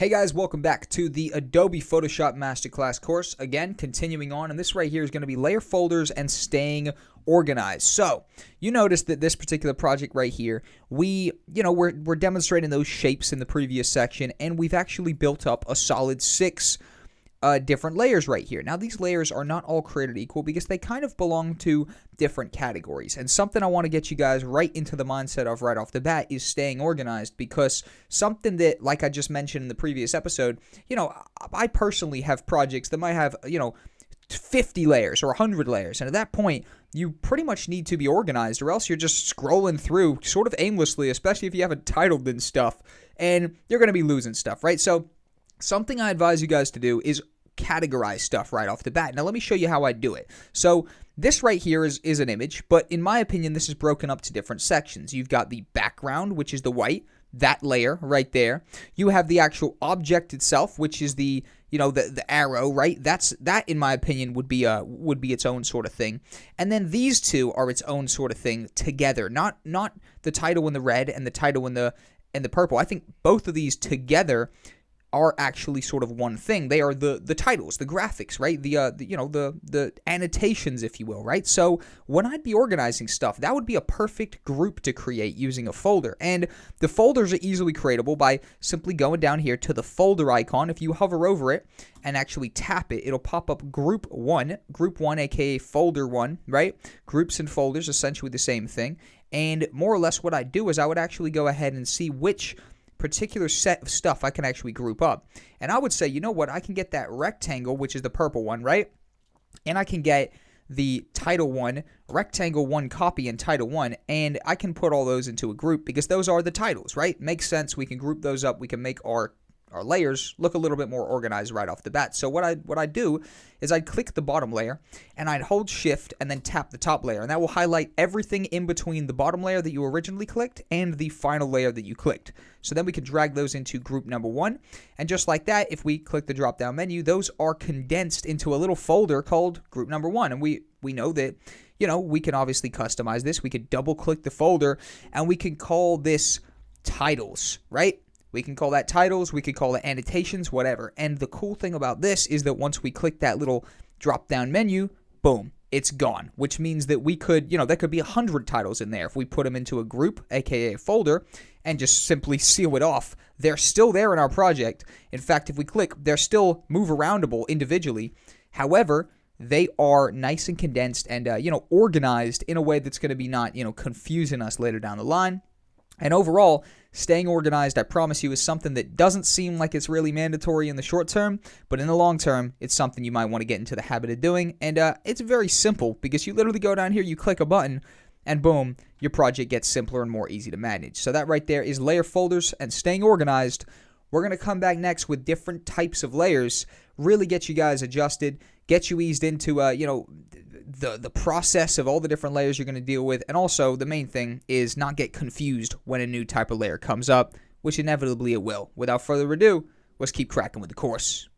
Hey guys, welcome back to the Adobe Photoshop Masterclass course. Again, continuing on, and this right here is going to be layer folders and staying organized. So, you notice that this particular project right here, we're demonstrating those shapes in the previous section, and we've actually built up a solid 6 different layers right here. Now, these layers are not all created equal because they kind of belong to different categories. And something I want to get you guys right into the mindset of right off the bat is staying organized, because something that, like I just mentioned in the previous episode, I personally have projects that might have, 50 layers or 100 layers. And at that point, you pretty much need to be organized, or else you're just scrolling through sort of aimlessly, especially if you haven't titled and stuff, and you're going to be losing stuff, right? So something I advise you guys to do is categorize stuff right off the bat. Now, let me show you how I do it. So this right here is an image, but in my opinion, this is broken up to different sections. You've got the background, which is the white, that layer right there. You have the actual object itself, which is the arrow, right? That in my opinion would be its own sort of thing. And then these two are its own sort of thing together. Not the title in the red and the title in the purple. I think both of these together are actually sort of one thing. They are the titles, the graphics, right? The annotations, if you will, right? So when I'd be organizing stuff, that would be a perfect group to create using a folder. And the folders are easily creatable by simply going down here to the folder icon. If you hover over it and actually tap it, it'll pop up group one, aka folder 1, right? Groups and folders, essentially the same thing. And more or less what I'd do is I would actually go ahead and see which particular set of stuff I can actually group up. And I would say, you know what, I can get that rectangle, which is the purple one, right? And I can get the title 1, rectangle 1 copy, and title 1, and I can put all those into a group because those are the titles, right? Makes sense. We can group those up. We can make our layers look a little bit more organized right off the bat. So what I do is I'd click the bottom layer and I'd hold shift and then tap the top layer, and that will highlight everything in between the bottom layer that you originally clicked and the final layer that you clicked. So then we can drag those into group number 1, and just like that, if we click the drop down menu, those are condensed into a little folder called group number 1. And we know that we can obviously customize this. We could double click the folder and we can call this titles, right? We can call that titles, we could call it annotations, whatever. And the cool thing about this is that once we click that little drop-down menu, boom, it's gone. Which means that we could, there could be 100 titles in there. If we put them into a group, aka a folder, and just simply seal it off, they're still there in our project. In fact, if we click, they're still move-aroundable individually. However, they are nice and condensed and, organized in a way that's going to be not, confusing us later down the line. And overall, staying organized, I promise you, is something that doesn't seem like it's really mandatory in the short term, but in the long term, it's something you might want to get into the habit of doing. And it's very simple because you literally go down here, you click a button, and boom, your project gets simpler and more easy to manage. So that right there is layer folders and staying organized. We're going to come back next with different types of layers, really get you guys adjusted, get you eased into, the process of all the different layers you're going to deal with. And also, the main thing is not get confused when a new type of layer comes up, which inevitably it will. Without further ado, let's keep cracking with the course.